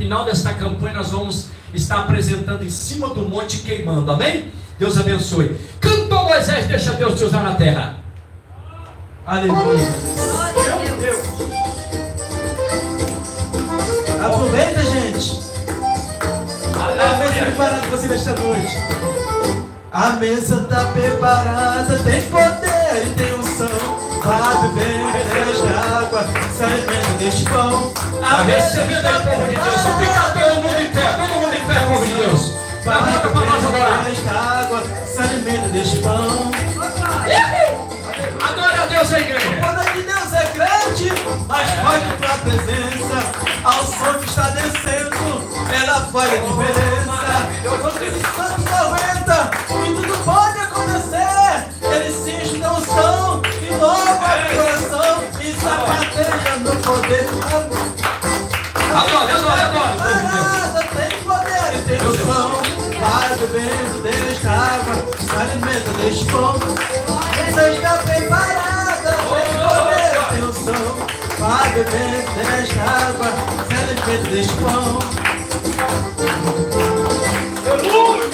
final desta campanha nós vamos estar apresentando em cima do monte queimando, amém? Deus abençoe. Cantou Moisés, deixa Deus te usar na terra. Aleluia. Aproveita, gente. A mesa preparada para você nesta noite. A mesa está preparada, tem poder e tem unção. Vai beber desta água, sai bebendo deste pão. A recebida é povo de Deus. Fica todo mundo em pé, povo de Deus. Vai beber desta água, sai bebendo deste pão. Adora a Deus, a igreja. O poder de Deus é grande, mas pode tua presença. Ao som que está descendo, ela faz a diferença. O Espírito Santo não aguenta, e tudo pode acontecer. Ele sente da unção, e louva o coração, e sapateia no poder. Adora. Tem poder e tem unção. Vai bebendo desta água, se alimenta deste pão. Você está preparada, tem poder e tem unção. Vai bebendo desta água, se alimenta deste pão. Aleluia!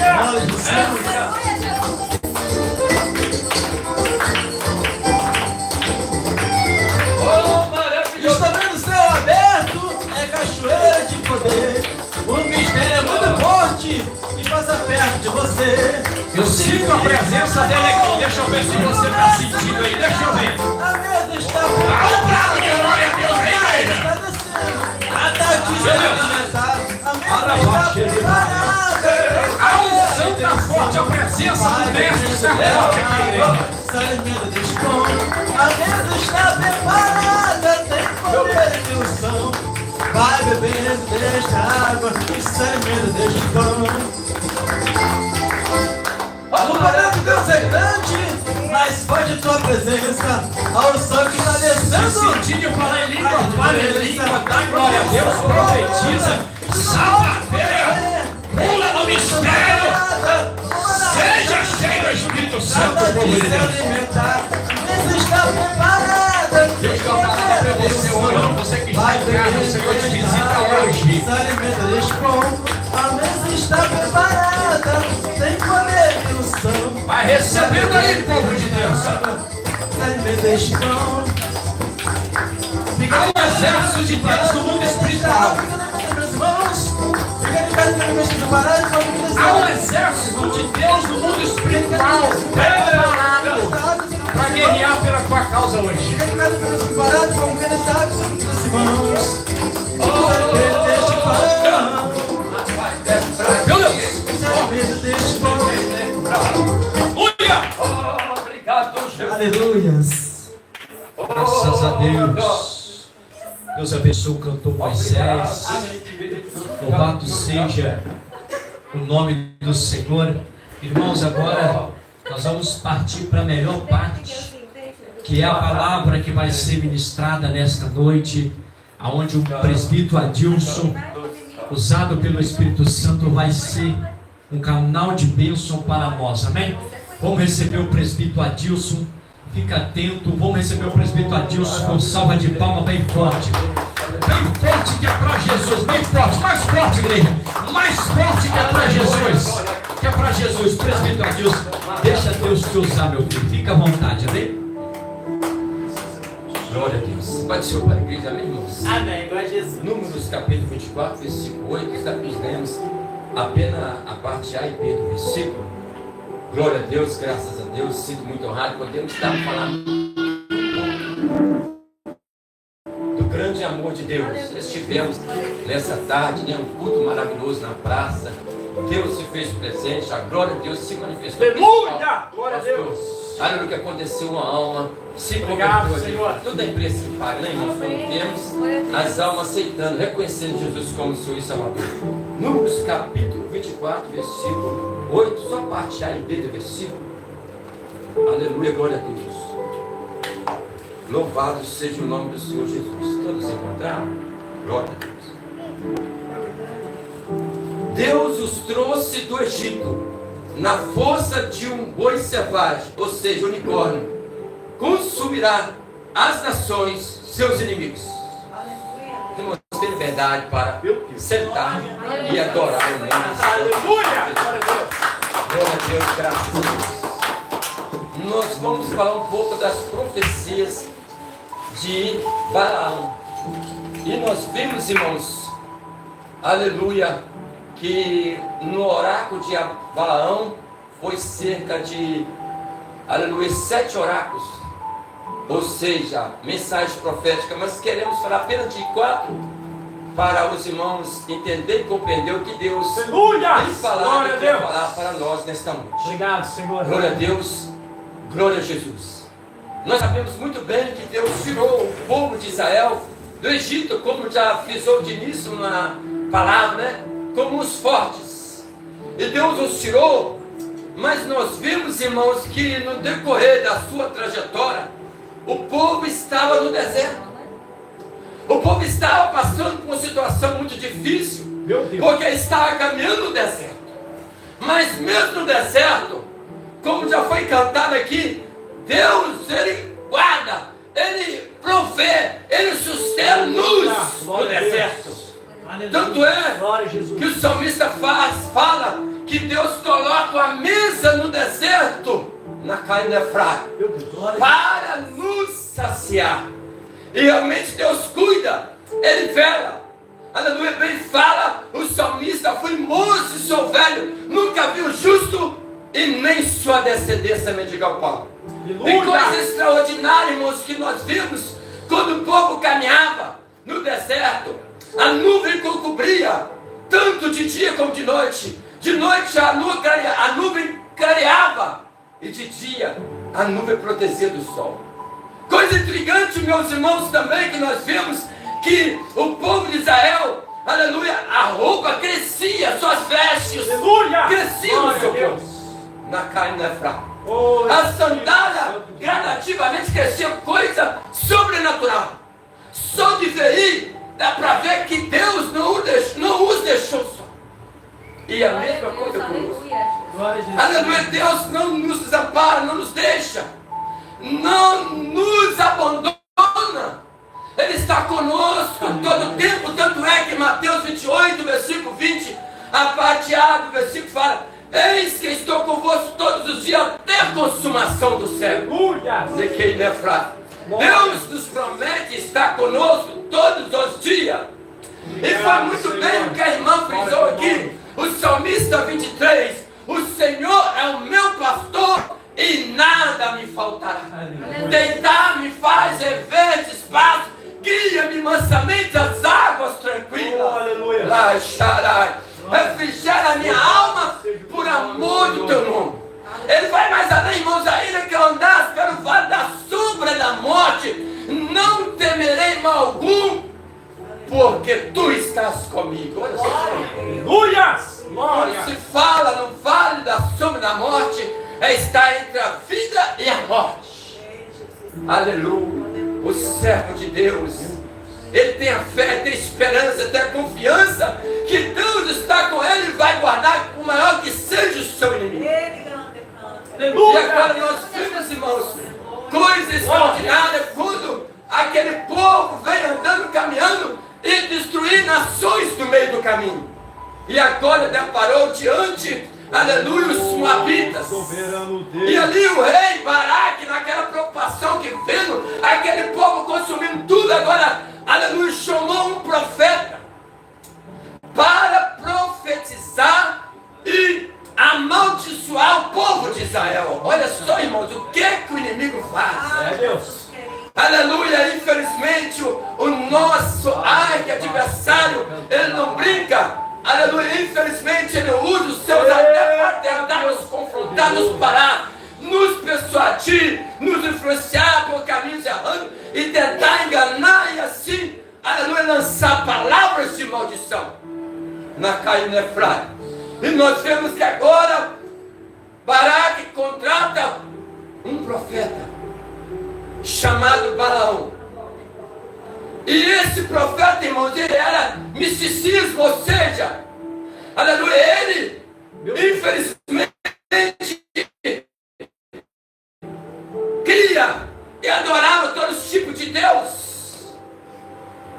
Está vendo o céu aberto? É cachoeira de poder. O mistério é muito forte e passa perto de você. Eu sinto a presença dele aqui. Deixa eu ver se você está sentindo aí. Deixa eu ver. A mesa está preparada. Glória a Deus, igreja. Está descendo. Até aqui já vai começar. A mesa está preparada. A unção está forte. A presença do mestre está forte aqui, igreja. Se alimenta deste pão. A mesa está preparada. Tem poder e unção. Vai bebendo desta água e se alimenta deste pão. O poder de Deus é grande, mas pode tua presença. A unção que está descendo. Sentir de falar em língua, fala em língua, dá glória a Deus, profetiza, salva-feira, pula no mistério, seja cheio do Espírito Santo, povo de Deus. Mesa está preparada. Deus está falando para você hoje, você que está em casa, o Senhor te visita hoje. Se alimenta deste pão. A mesa está preparada. Tem poder e unção. Vai recebendo aí, povo de Deus. Se alimenta deste pão. Há um exército de Deus no mundo espiritual. Há um exército de Deus no mundo espiritual preparado para guerrear pela tua causa hoje. Meu Deus! Aleluia! Obrigado, Jesus. Aleluias. Graças a Deus. Deus abençoe o cantor Moisés. Louvado seja o nome do Senhor. Irmãos, agora nós vamos partir para a melhor parte, que é a palavra que vai ser ministrada nesta noite, aonde o presbítero Adilson, usado pelo Espírito Santo, vai ser um canal de bênção para nós, amém? Vamos receber o presbítero Adilson, fica atento, vamos receber o presbítero Adilson com salva de palma bem forte que é para Jesus, bem forte, mais forte, igreja, mais forte que é para Jesus, presbítero Adilson, deixa Deus te usar, meu filho, fica à vontade, amém? Glória a Deus. Pode ser para a igreja, amém, irmãos? Amém, glória a Jesus. Números capítulo 24, versículo 8, nós ganhamos apenas a parte A e B do versículo. Glória a Deus, graças a Deus, sinto muito honrado, podemos estar falando do grande amor de Deus. Estivemos nessa tarde, né, um culto maravilhoso na praça. Deus se fez presente, a glória de Deus se manifestou. Aleluia! Glória a Deus! Aleluia, que aconteceu uma alma se Obrigado, converteu, Senhor. Tudo é preço que paga, né, irmãos? Temos as almas aceitando, reconhecendo Jesus como Senhor e Salvador. Números capítulo 24, versículo 8, só parte A e B do versículo. Aleluia, glória a Deus. Louvado seja o nome do Senhor Jesus. Todos encontraram? Glória a Deus. Deus os trouxe do Egito na força de um boi selvagem, ou seja, unicórnio. Consumirá as nações, seus inimigos. Irmãos, tem liberdade para sentar e adorar o nome do Senhor. Aleluia! Glória a Deus, graças a Deus. Nós vamos falar um pouco das profecias de Balaão. E nós vimos, irmãos, aleluia, que no oráculo de Balaão foi cerca de, aleluia, 7 oráculos. Ou seja, mensagem profética. Mas queremos falar apenas de 4 para os irmãos entender e compreender o que Deus Aleluia! tem falado Glória e a quer Deus! falar para nós nesta noite. Obrigado, Senhor. Glória a Deus, glória a Jesus. Nós sabemos muito bem que Deus tirou o povo de Israel do Egito, como já frisou de início na palavra, né? Como os fortes. E Deus os tirou, mas nós vimos, irmãos, que no decorrer da sua trajetória, o povo estava no deserto. O povo estava passando por uma situação muito difícil, Meu Deus. porque estava caminhando no deserto. Mas mesmo no deserto, como já foi cantado aqui, Deus, Ele guarda, Ele provê, Ele sustenta-nos no deserto. Tanto é Glória a Jesus. que o salmista fala que Deus coloca a mesa no deserto, na Cainefrá, Meu Deus. Glória a para nos saciar. E realmente Deus cuida, Ele vela. Aleluia, bem fala o salmista: fui moço e sou velho, nunca vi o justo e nem sua descendência mendigar o pão. Tem coisa extraordinária, irmãos, que nós vimos quando o povo caminhava no deserto. A nuvem cobria, tanto de dia como de noite. De noite a nuvem clareava, e de dia a nuvem protegia do sol. Coisa intrigante, meus irmãos, também que nós vimos que o povo de Israel, aleluia, a roupa crescia, suas vestes Aleluia! cresciam no Glória seu a Deus. corpo, na carne da fraca. Oh, A sandália gradativamente crescia, coisa sobrenatural. Só de ver aí, dá para ver que Deus não os deixou só. E a mesma coisa conosco. Glória a Jesus. Aleluia, Deus não nos desampara, não nos deixa, não nos abandona. Ele está conosco todo o tempo, tanto é que Mateus 28, versículo 20, a parte A do versículo fala: eis que estou convosco todos os dias até a consumação do século. Aleluia! De quem não é fraco. Deus nos promete estar conosco todos os dias. E foi muito bem o que a irmã frisou aqui, o salmista 23: o Senhor é o meu pastor e nada me faltará. Deitar-me faz verdes pastos, guia-me mansamente às águas tranquilas. Oh, aleluia. Lá estará, refrigera a minha alma por amor do teu nome. Ele vai mais além, irmãos, ainda que eu andasse pelo vale da sombra da morte, não temerei mal algum, porque tu estás comigo. Olha só. Aleluia! Glória! Quando se fala no vale da sombra da morte, é estar entre a vida e a morte. Aleluia. O servo de Deus, ele tem a fé, tem a esperança, tem a confiança que Deus está com ele e vai guardar, por maior que seja o seu inimigo. E agora nós vimos, irmãos, coisa extraordinária quando aquele povo veio andando, caminhando e destruir nações no meio do caminho. E agora deparou diante, aleluia, os moabitas. Soberano E Deus. ali o rei Baraque, naquela preocupação que vendo aquele povo consumindo tudo, agora, aleluia, chamou um profeta para profetizar e amaldiçoar o povo de Israel. Olha só, irmãos, o que o inimigo faz. É Deus. Aleluia, infelizmente o nosso adversário, ele não brinca. Aleluia, infelizmente ele usa os seus até para tentar nos confrontar, nos parar, nos persuadir, nos influenciar por caminhos errados e tentar enganar e assim, aleluia, lançar palavras de maldição na Cainefrá. E nós vemos que agora Baraque contrata um profeta chamado Balaão. E esse profeta, irmãos, ele era misticismo, ou seja, aleluia, ele, infelizmente, cria e adorava todos os tipos de Deus.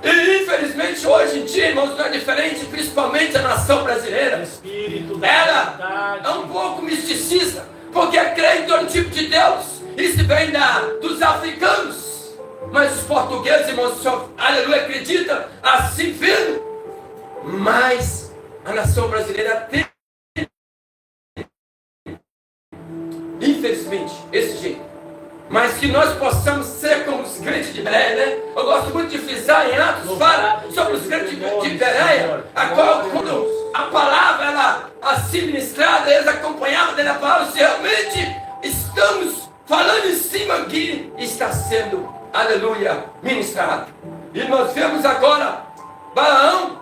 E infelizmente hoje em dia, irmãos, não é diferente, principalmente a nação brasileira. Espírito da Ela verdade. é um pouco misticista, porque crê em todo tipo de Deus. Isso vem dos africanos. Mas os portugueses, irmãos, só, aleluia, acreditam assim vendo. Mas a nação brasileira tem, infelizmente, esse jeito. Mas que nós possamos ser como os crentes de Bereia, né? Eu gosto muito de frisar em Atos, fala sobre os crentes de Bereia, a qual, quando a palavra era assim ministrada, eles acompanhavam dela a palavra, se realmente estamos falando em cima que está sendo, aleluia, ministrado. E nós vemos agora Balaão,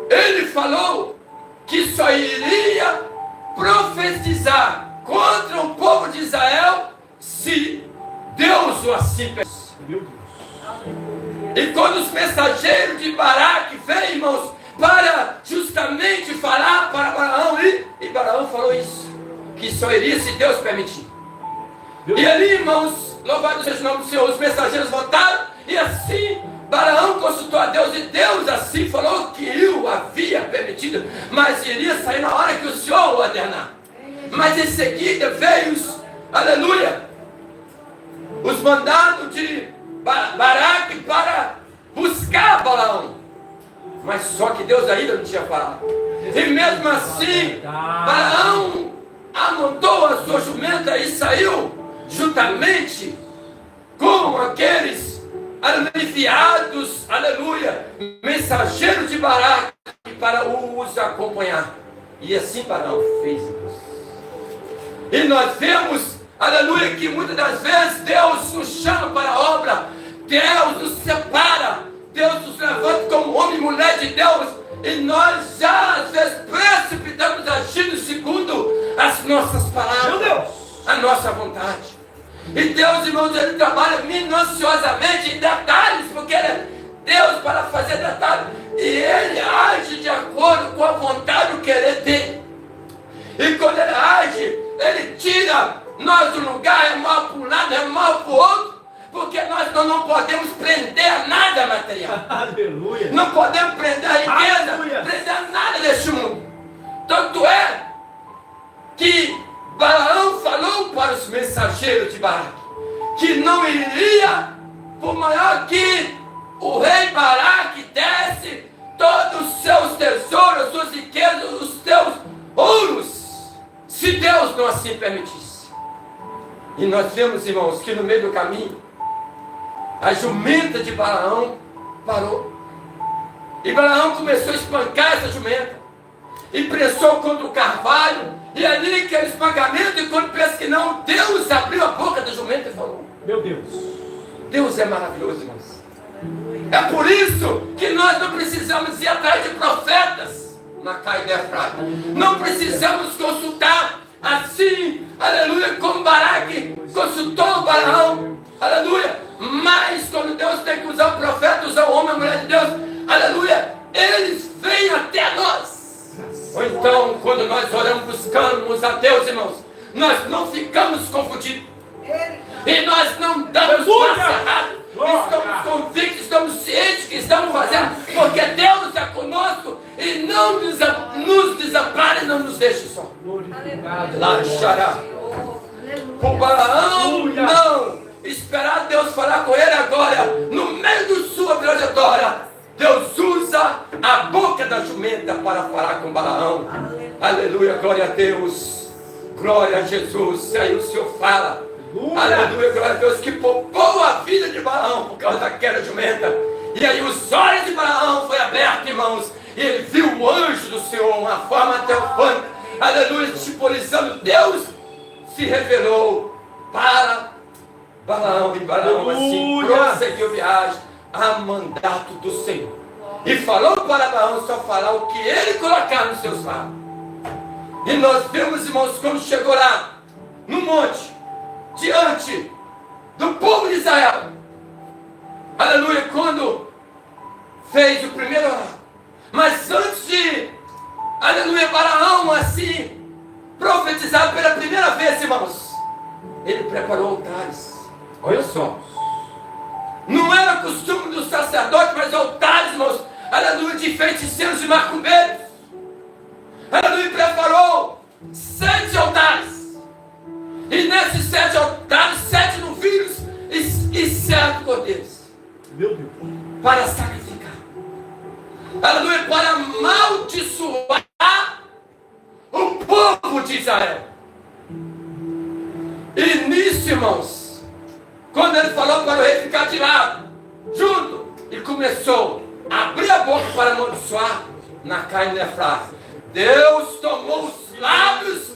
ele falou que só iria profetizar contra o povo de Israel se Deus o assim permitir. Meu Deus. E quando os mensageiros de Baraque veio, irmãos, para justamente falar para Balaão, e Balaão falou isso, que só iria se Deus permitir. E ali, irmãos, louvado seja o nome do Senhor, os mensageiros voltaram, e assim Balaão consultou a Deus, e Deus assim falou que o havia permitido, mas iria sair na hora que o Senhor o ordenar. Mas em seguida veio aleluia, os mandados de Baraque para buscar Balaão. Mas só que Deus ainda não tinha falado. E mesmo assim, Balaão amontou a sua jumenta e saiu juntamente com aqueles enviados, aleluia, mensageiros de Baraque para os acompanhar. E assim Balaão fez. E nós vemos, aleluia, que muitas das vezes Deus nos chama para a obra, Deus nos separa, Deus nos levanta como homem e mulher de Deus, e nós já às vezes precipitamos agindo segundo as nossas palavras, Meu Deus. a nossa vontade. E Deus, irmãos, ele trabalha minuciosamente em detalhes, porque ele é Deus para fazer detalhes, e ele age de acordo com a vontade e o querer dele. E quando ele age, ele tira nós do lugar, é mal para um lado, é mal para o outro, porque nós não podemos prender a nada material. Aleluia. Não podemos prender a riqueza, Aleluia. prender a nada deste mundo. Tanto é que Balaão falou para os mensageiros de Baraque que não iria, por maior que o rei Baraque desse todos os seus tesouros, as suas riquezas, os seus ouros, se Deus não assim permitisse. E nós vemos, irmãos, que no meio do caminho, a jumenta de Balaão parou. E Balaão começou a espancar essa jumenta. E pressou contra o carvalho. E ali aquele espancamento, e quando pensa que não, Deus abriu a boca da jumenta e falou. Meu Deus. Deus é maravilhoso, irmãos. É por isso que nós não precisamos ir atrás de profetas na caída Efrata. Não precisamos consultar assim, aleluia, como Baraque consultou o Balaão, aleluia. Mas quando Deus tem que usar o profeta, usar o homem, a mulher de Deus, aleluia, eles vêm até nós. Ou então, quando nós oramos, buscamos a Deus, irmãos, nós não ficamos confundidos. E nós não damos passo errado. Estamos convictos, estamos cientes que estamos fazendo, porque Deus está conosco e não nos desampara e não nos deixa só. Lá xará. Por Balaão, não. Esperar Deus falar com ele agora, no meio da sua trajetória. Deus usa a boca da jumenta para falar com Balaão. Aleluia, glória a Deus. Glória a Jesus. Aí o Senhor fala. Aleluia, glória a Deus, que poupou a vida de Balaão por causa daquela jumenta. E aí os olhos de Balaão foram abertos, irmãos, e ele viu o anjo do Senhor, uma forma teofânica, aleluia, simbolizando Deus, se revelou para Balaão. E Balaão assim prosseguiu viagem a mandato do Senhor. E falou para Balaão só falar o que ele colocar nos seus lábios. E nós vemos, irmãos, quando chegou lá, no monte, diante do povo de Israel, aleluia, quando fez o primeiro orar. Mas antes de, aleluia, Balaão assim profetizar pela primeira vez, irmãos, ele preparou altares. Olha só, Não era costume do sacerdote, mas altares, irmãos, aleluia, de feiticeiros e macumbeiros. Aleluia, preparou 7 altares. E nesses 7 altares, 7 novilhos e 7 cordeiros. Meu Deus. Para sacrificar. Aleluia, para amaldiçoar o povo de Israel. E nisso, irmãos, quando ele falou para o rei ficar de lado, junto, e começou a abrir a boca para amaldiçoar, na carne da frase, Deus tomou os lábios,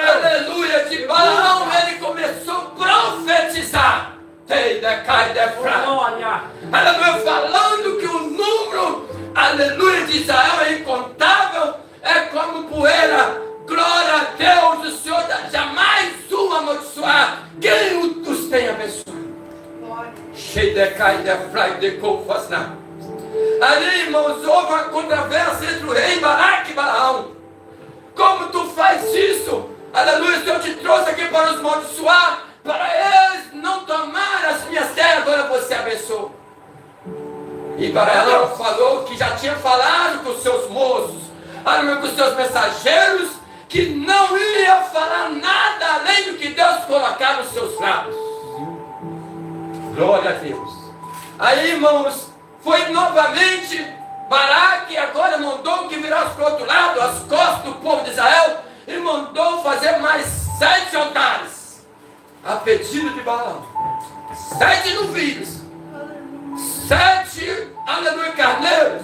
aleluia, de Balaão, ele começou a profetizar. Glória. Aleluia, falando que o número, aleluia, de Israel é incontável, é como poeira. Glória a Deus, o Senhor jamais o amaldiçoar quem os tem abençoado. Ali, irmãos, houve uma controvérsia entre o rei Balaque e Balaão. Como tu faz isso? Aleluia, o Senhor te trouxe aqui para os amaldiçoar, para eles não tomar as minhas terras, agora você abençoa. E Balaão falou que já tinha falado com os seus moços, aleluia, com os seus mensageiros, que não ia falar nada além do que Deus colocar nos seus lábios. Glória a Deus. Aí, irmãos, foi novamente Balaque, agora mandou que virasse para o outro lado, as costas do povo de Israel, e mandou fazer mais 7 altares, a pedido de Balaão. 7 novilhos, 7, aleluia, carneiros,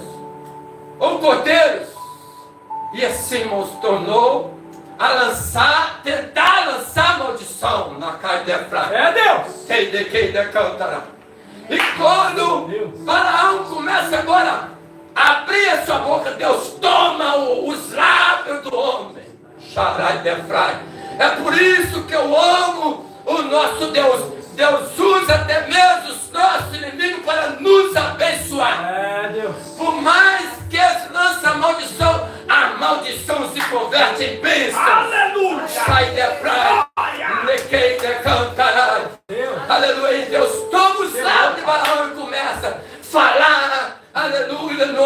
ou cordeiros. E assim, irmãos, tornou a tentar lançar maldição na carne de Efraim. É Deus. Quem cantará. E quando Balaão começa agora a abrir a sua boca, Deus toma os lábios do homem. Sharai de Efraim. É por isso que eu amo o nosso Deus. Deus usa até mesmo os nossos inimigos para nos abençoar. É Deus. Por mais que eles lancem a maldição se converte em bênção. Aleluia. Sai de Efraim. Nequei de cantará. Aleluia. E Deus toma os lábios de Balaão e começa a falar, aleluia, no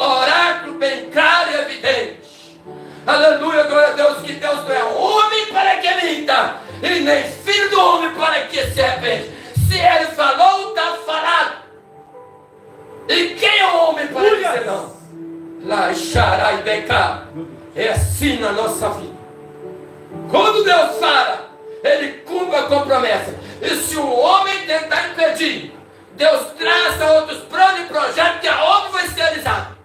oráculo bem claro e evidente. Aleluia, glória a Deus, que Deus não é homem para que minta, e nem filho do homem para que se arrepende. Se ele falou, está falado. E quem é o homem para dizer não? Lá, xará e beca. É assim na nossa vida. Quando Deus fala, ele cumpre a promessa. E se o homem tentar impedir, Deus traça outros planos e projetos que a obra vai ser realizada.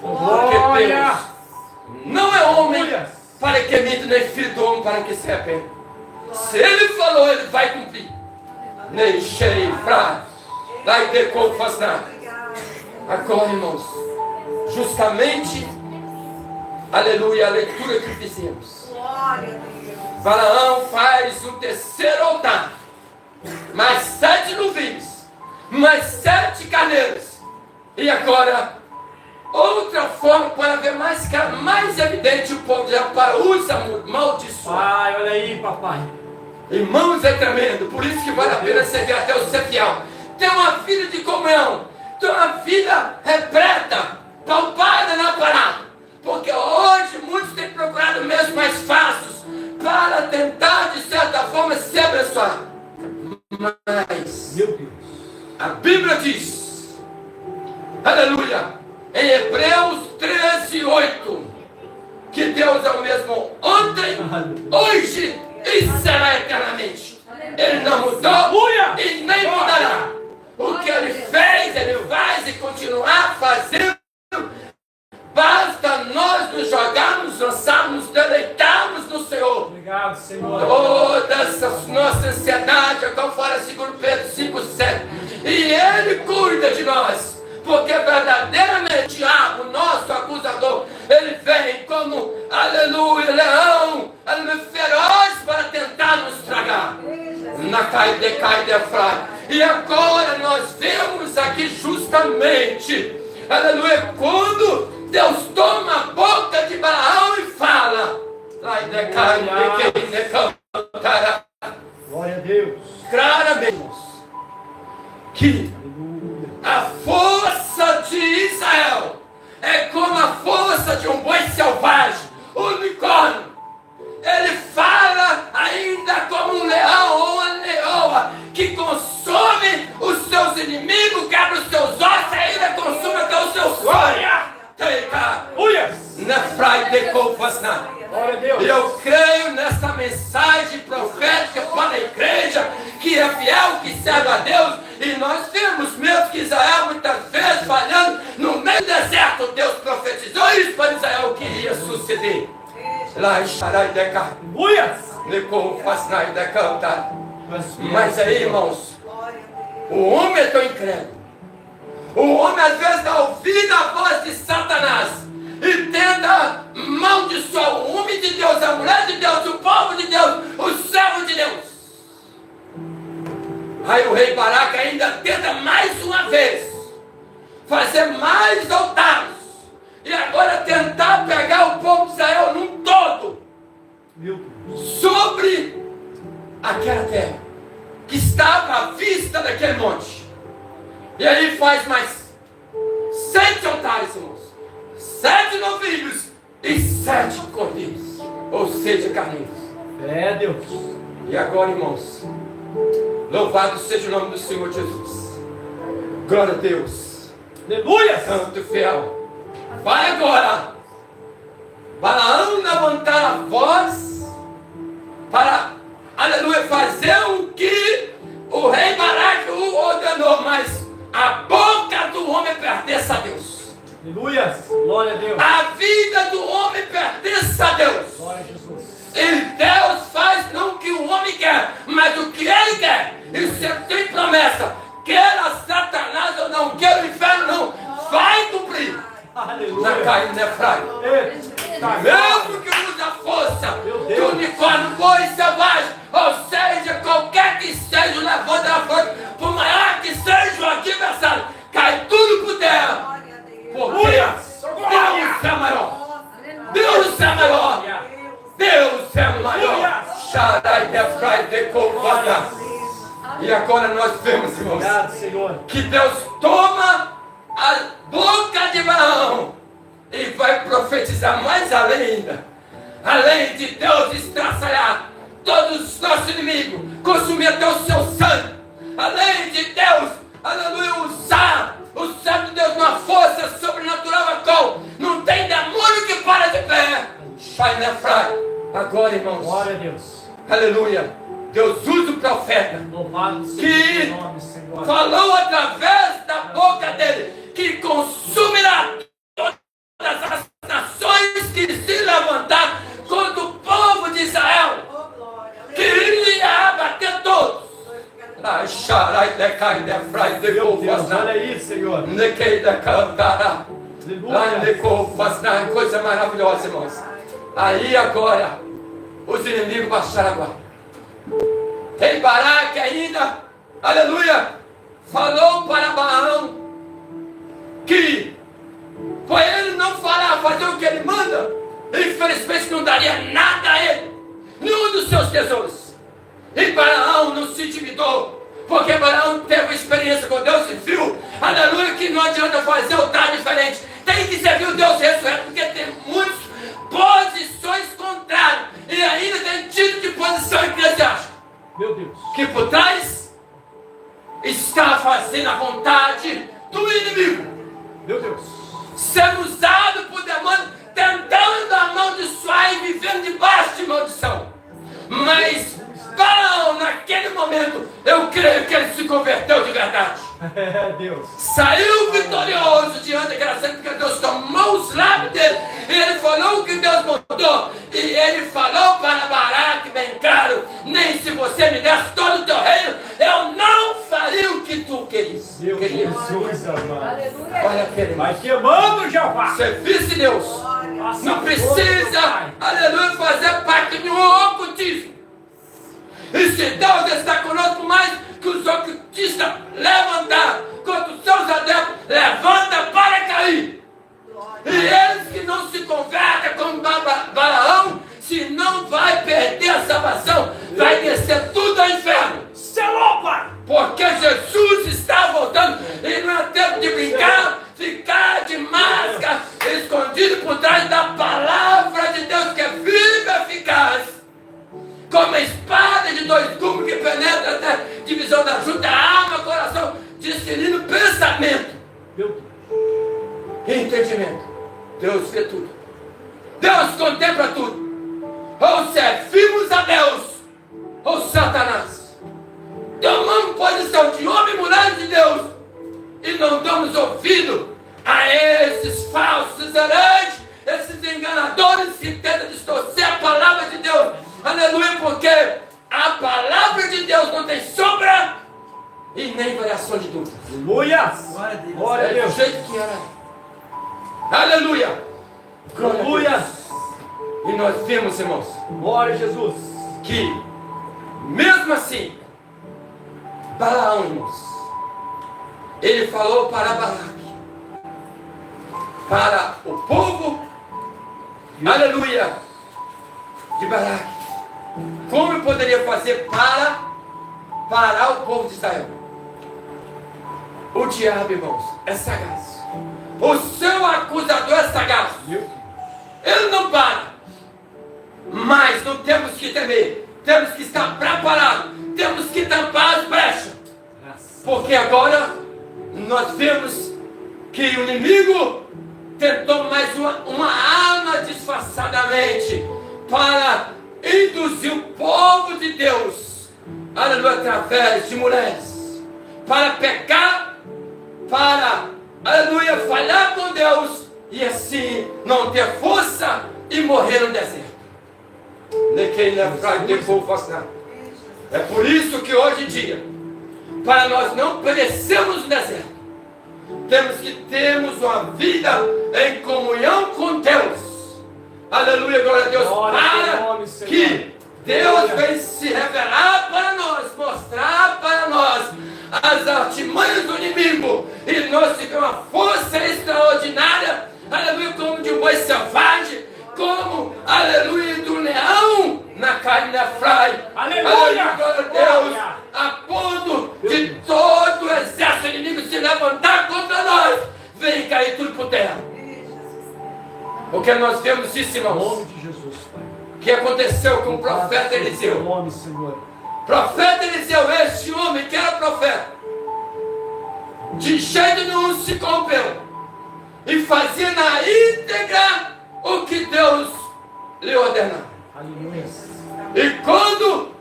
Porque Deus não é homem para que minta, nem filho do homem para que se arrependa. Se ele falou, ele vai cumprir. Nem cheio, fraco. Lá e decou, faz nada. Agora, irmãos, justamente, aleluia, a leitura que fizemos. Balaão faz o terceiro altar, mais 7 novilhos, mais 7 carneiros. E agora, outra forma para ver mais evidente o povo já para usa maldiçoar. Pai, olha aí, papai. Irmãos, é tremendo. Por isso que vale a pena servir até o ser fiel. Ter uma vida de comunhão, ter uma vida repleta, palpada na parada. Porque hoje muitos têm procurado meios mais fáceis para tentar, de certa forma, se abençoar. Mas Meu Deus. a Bíblia diz, aleluia, em Hebreus 13:8, que Deus é o mesmo ontem, hoje e será eternamente. Ele não mudou e nem mudará. O que ele fez, ele vai e continuar fazendo. Basta nós nos jogarmos, lançarmos, deleitarmos no Senhor. Obrigado, Senhor. Toda essa nossa ansiedade, agora fora 2 Pedro 5:7. E Ele cuida de nós. Porque verdadeiramente o diabo, nosso acusador, ele vem como, aleluia, leão, aleluia, feroz para tentar nos tragar. Na cai de Efraim. E agora nós vemos aqui justamente, aleluia, quando Deus toma a boca de Balaão e fala, lá de cai de cantará. Glória a Deus. Claramente, Glória a Deus. E eu creio nessa mensagem profética para a igreja que é fiel, que serve a Deus. E nós vimos mesmo que Israel muitas vezes falhando no meio do deserto. Deus profetizou isso para Israel que iria suceder. Lá estará de cá. Mas aí, irmãos, o homem é tão incrédulo. O homem às vezes dá ouvido à voz de Satanás e tenta amaldiçoar o homem de Deus, a mulher de Deus, o povo de Deus, o servo de Deus. Aí o rei Baraque ainda tenta mais uma vez fazer mais altares e agora tentar pegar o povo de Israel num todo sobre aquela terra que estava à vista daquele monte. E ele faz mais 7 altares, irmãos, 7 novilhos e 7 cordeiros, ou seja, carneiros. É, Deus. E agora, irmãos, louvado seja o nome do Senhor Jesus. Glória a Deus. Aleluia. Santo e fiel. Vai agora Balaão levantar a voz para, aleluia, fazer o que o rei Baraque o ordenou, mas a boca do homem pertence a Deus. Aleluia. Glória a Deus. A vida do homem pertence a Deus. Glória a Jesus. E Deus faz não o que o homem quer, mas o que ele quer. E se ele tem promessa, queira Satanás ou não, queira o inferno não, vai cumprir. Aleluia. Na Caim de Efraim. Mesmo que use a força do unicórnio, boi selvagem, ou seja, qualquer que seja o levante da força, por maior que seja o adversário, cai tudo por terra. Porque Deus é maior. Deus é maior. Deus é maior. Shaddai de Efraim de Kovada. E agora nós vemos, irmãos, Obrigado, Senhor. que Deus toma a boca de Balaão e vai profetizar mais além ainda. Além de Deus estraçalhar todos os nossos inimigos, consumir até o seu sangue. Além de Deus, aleluia, usar o servo de Deus numa força sobrenatural a qual não tem demônio que para de pé. Pai Nefrai, agora, irmãos, Glória a Deus. aleluia, Deus usa o profeta Louvado seja que o nome, Senhor. falou através da boca dele que consumirá todas as nações que se levantar contra o povo de Israel, que iria abater todos. Meu Deus, olha aí, Senhor. Aleluia. Coisa maravilhosa, irmãos. Aí agora os inimigos baixaram a guarda. Rei Baraque ainda, aleluia, falou para Balaão que por ele não falar, fazer o que ele manda, infelizmente não daria nada a ele, nenhum dos seus tesouros. E Balaão não se intimidou, porque Balaão teve uma experiência com Deus e viu, aleluia, que não adianta fazer altar diferente, tem que servir o Deus ressurreto, porque tem muitas posições contrárias, e ainda tem tipo de posição eclesiástica. Meu Deus. Que por trás está fazendo a vontade do inimigo, Meu Deus. sendo usado por demônios, tentando amaldiçoar e vivendo debaixo de maldição. Mas Balaão, naquele momento, eu creio que ele se converteu de verdade. É, Deus. Saiu vitorioso diante daquela cena, porque Deus tomou os lábios dele. E ele falou o que Deus mandou. E ele falou para Baraque bem claro: nem se você me desse todo o teu reino, eu não faria o que tu querias. Deus, Jesus, amado. Olha aquele. Vai queimando, Jeová. Serviço de Deus. Não precisa, aleluia, fazer parte de um ocultismo. E se Deus está conosco, mais que os ocultistas levantar contra os seus adeptos, levanta para cair. E eles que não se convertem como Balaão, se não vai perder a salvação, vai descer tudo ao inferno. Selou, Pai. Porque Jesus está voltando e não é tempo de brincar, ficar de máscara, escondido por trás da palavra de Deus que é viva e eficaz. Como a espada de 2 gumes que penetra até divisão da junta, alma, coração, discernindo pensamento Meu Deus. e entendimento. Deus vê tudo. Deus contempla tudo. Ou servimos a Deus, ou Satanás. Tomamos posição de homem e mulher de Deus e não damos ouvido a esses falsos hereges, esses enganadores que tentam distorcer a palavra de Deus. Aleluia, porque a palavra de Deus não tem sombra e nem variação de dúvida. Aleluia! Glória a É do Deus! jeito que era. Aleluia! Glória a Aleluia! Deus. E nós vimos, irmãos, Glória a Jesus! que mesmo assim, Balaão, irmãos, ele falou para Balaque, para o povo, aleluia, de Balaque, como ele poderia fazer para parar o povo de Israel. O diabo, irmãos, é sagaz. O seu acusador é sagaz. Ele não para. Mas não temos que temer. Temos que estar preparados. Temos que tampar as brechas. Porque agora nós vemos que o inimigo tentou mais uma arma disfarçadamente para induzir o povo de Deus, aleluia, através de mulheres, para pecar, para, aleluia, falhar com Deus e assim não ter força e morrer no deserto. É por isso que hoje em dia, para nós não perecermos no deserto, temos que termos uma vida em comunhão com Deus. Aleluia, glória a Deus. Para que Deus venha se revelar para nós, mostrar para nós as artimanhas do inimigo e nós tivemos uma força extraordinária, aleluia, como de um boi selvagem, como, aleluia, do leão na carne da frai. Aleluia! Glória a Deus, a ponto de todo o exército inimigo se levantar contra nós, vem cair tudo por terra. Porque nós vemos isso, Em irmãos, nome de Jesus, Pai. que aconteceu com o profeta Em Eliseu. nome, Senhor. Profeta Eliseu, este homem que era profeta, de jeito nenhum se corrompeu e fazia na íntegra o que Deus lhe ordenava. Aleluia. E quando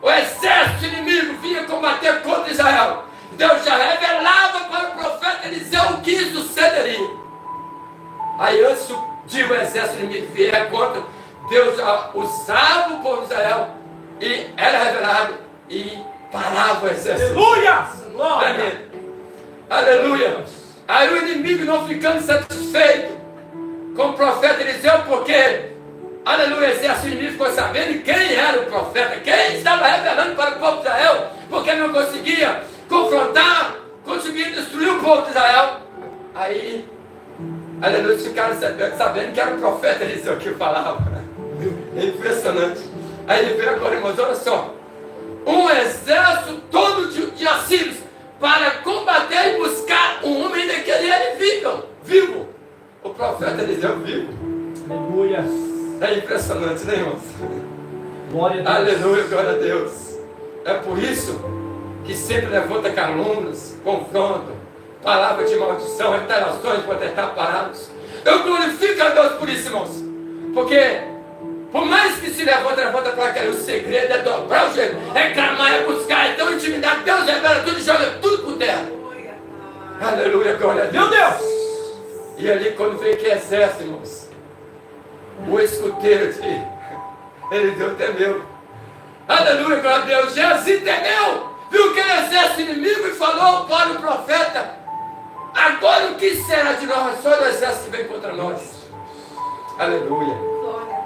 o exército inimigo vinha combater contra Israel, Deus já revelava para o profeta Eliseu o que sucederia. Aí antes de o exército inimigo vier contra, Deus já usava o povo de Israel e era revelado e parava o exército. Aleluia! Glória! Amém. Aleluia. Aí o inimigo não ficando satisfeito com o profeta Eliseu, porque, aleluia, o exército inimigo ficou sabendo quem era o profeta, quem estava revelando para o povo de Israel, porque não conseguia confrontar, conseguia destruir o povo de Israel. Aí, aleluia, eles ficaram sabendo que era o profeta Eliseu que falava. É impressionante. Aí ele veio agora, irmãos, olha só, um exército todo de assírios para combater e buscar um homem daquele ele vivo. O profeta Eliseu vivo. Aleluia! É impressionante, né, irmãos? Glória a Deus! Aleluia, glória a Deus. É por isso que sempre levanta calúnias, confronto, palavras de maldição, retaliações para tentar pará-los. Eu glorifico a Deus por isso, irmãos. Porque por mais que se levanta para cair, o segredo é dobrar o joelho, é clamar, é buscar, é ter uma intimidade. Deus revela tudo e joga tudo por terra. Aleluia, glória a Deus. Meu Deus! E ali quando veio que exército, irmãos, o escuteiro Eliseu temeu. Aleluia, glória a Deus. Geazi temeu, viu que era exército inimigo e falou para o profeta: agora o que será de nós? Só o exército que vem contra nós. Aleluia.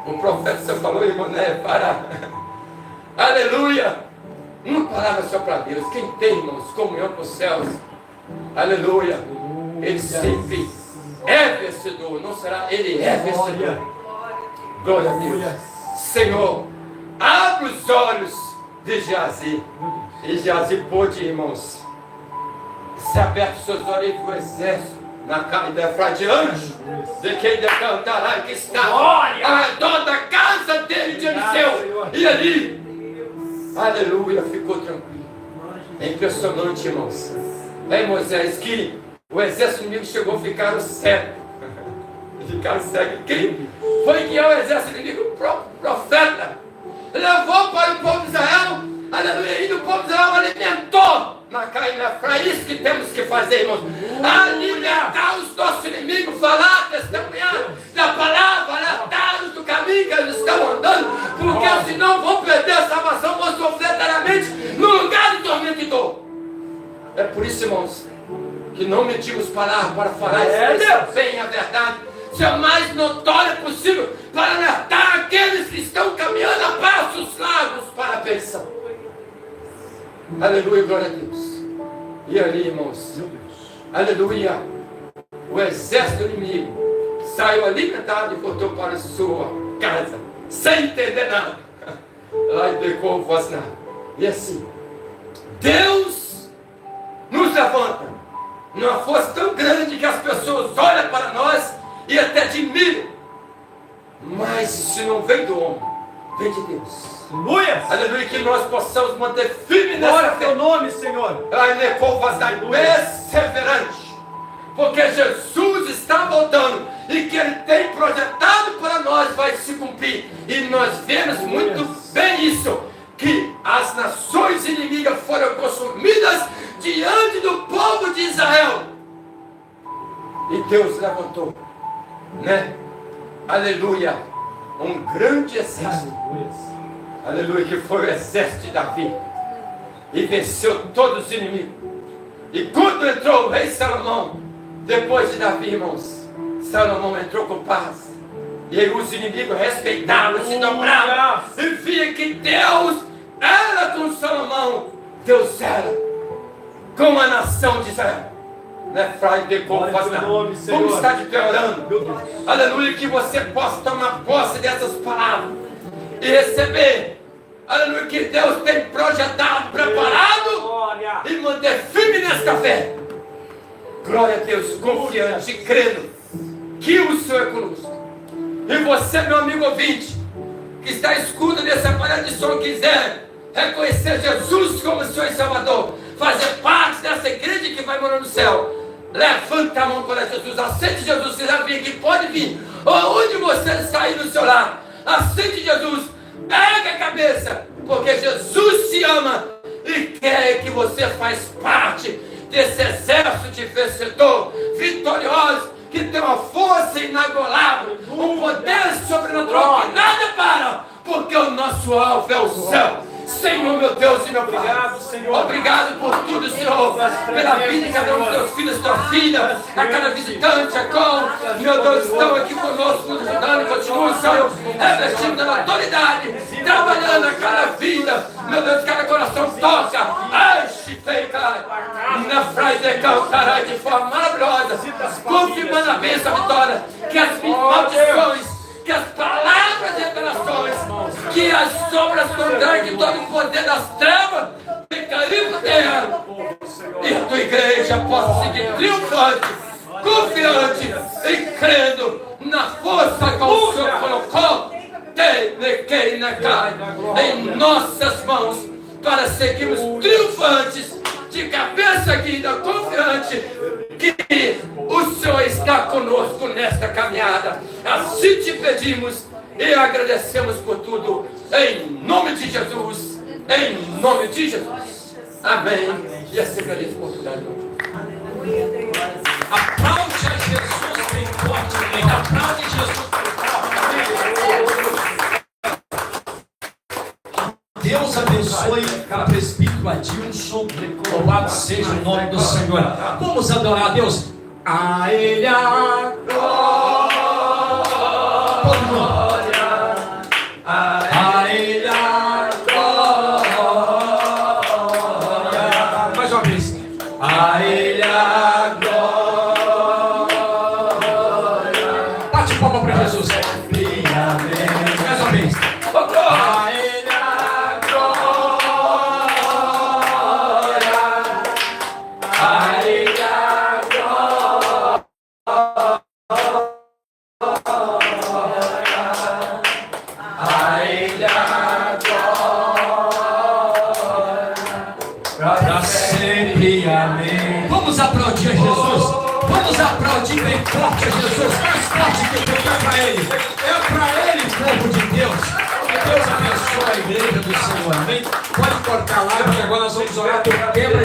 O profeta só falou, irmão, né? Para. Aleluia. Uma palavra só para Deus. Quem tem, irmãos, comunhão com os céus, aleluia, ele sempre é vencedor. Não será, ele é vencedor. Glória a Deus. Senhor, abre os olhos de Geazi. E Geazi pôde, irmãos, se aberto os seus olhos para o exército na carne da fradiante, de quem decantará que está ao redor da casa dele de Eliseu. E ali, aleluia, ficou tranquilo. É impressionante, irmãos. É em Moisés que o exército inimigo chegou a ficar cego. e ficaram cegos. Quem foi que é o exército inimigo? O próprio profeta. Levou para o povo de Israel, aleluia, e o povo de Israel alimentou na carne. É isso que temos que fazer, irmãos. Alimentar os nossos inimigos, falar, testemunhar da palavra, alertar-os do caminho que eles estão andando, porque senão vão perder a salvação, vão sofrer eternamente no lugar de tormento e dor. É por isso, irmãos, que não medimos palavras para falar bem a verdade, ser o mais notório possível, para alertar aqueles que estão caminhando a passos largos para a bênção. Aleluia, glória a Deus. E ali, irmãos, aleluia, o exército inimigo saiu alimentado e voltou para a sua casa, sem entender nada. Ai, decou voz nada. E assim, Deus nos levanta numa força tão grande que as pessoas olham para nós e até admiram. Mas isso não vem do homem, vem de Deus. Aleluia! Aleluia, que nós possamos manter firme nessa Glória ao fé. teu nome, Senhor. Ai, perseverante. Porque Jesus está voltando e que Ele tem projetado para nós vai se cumprir. E nós vemos muito bem isso, que as nações inimigas foram consumidas diante do povo de Israel. E Deus levantou, né? Aleluia, um grande exército. Aleluia, que foi o exército de Davi. E venceu todos os inimigos. E quando entrou o rei Salomão, depois de Davi, irmãos, Salomão entrou com paz. E aí os inimigos respeitavam, se dobravam. E via que Deus era com Salomão. Deus era com a nação de Israel. Né, Friday, vamos estar de pé orando. Aleluia, que você possa tomar posse dessas palavras e receber, aleluia, que Deus tem projetado, preparado e manter firme nesta fé. Glória a Deus, confiante, crendo que o Senhor é conosco. E você, meu amigo ouvinte, que está escudo desse aparelho de som, quiser reconhecer Jesus como Senhor e Salvador, fazer parte dessa igreja que vai morar no céu, levanta a mão para Jesus, aceite Jesus. Se quiser vir aqui, pode vir, onde você sair no seu lar, aceite Jesus, pega a cabeça, porque Jesus te ama e quer que você faz parte desse exército de vencedor, vitorioso, que tem uma força inagolável, um poder sobrenatural que nada para, porque o nosso alvo é o céu. Senhor, meu Deus e meu Pai, obrigado, Senhor. Obrigado por tudo, Senhor, pela vida de cada um dos teus filhos, tua filha, a cada visitante, a qual, meu Deus, estão aqui conosco, nos ajudando e continuam, Senhor, revestindo da autoridade, trabalhando a cada vida, meu Deus, cada coração toca, ai, chifeica, na Friday cantará de forma maravilhosa, confirmando a bênção, a vitória, que as maldições, que as palavras de revelações, que as sombras contrárias, que todo o poder das trevas tem caído por terra, e a tua igreja possa seguir triunfante, confiante e crendo na força que o Senhor colocou em nossas mãos, para seguirmos triunfantes, de cabeça erguida, confiante que o Senhor está conosco nesta caminhada. Assim te pedimos e agradecemos por tudo, em nome de Jesus, em nome de Jesus. Amém. E assim agradeço por tudo. Aplaude a Jesus bem fortemente. Aplaude Jesus bem forte. Deus abençoe o presbítero Adilson. Louvado seja o nome do Senhor. Vamos adorar a Deus. A Ele a glória. A Ele a glória. Mais uma vez. A Ele a glória. Bate palma para Jesus. Mais uma vez. A Ele a glória. A Ele a glória. A Ele a glória. Para sempre, amém. Vamos aplaudir a Jesus. Vamos aplaudir bem forte a Jesus, mais forte que o teu é para Ele. É para Ele, povo de Deus. Que Deus abençoe a igreja do Senhor, amém? Pode cortar lá, porque agora nós vamos orar por quebra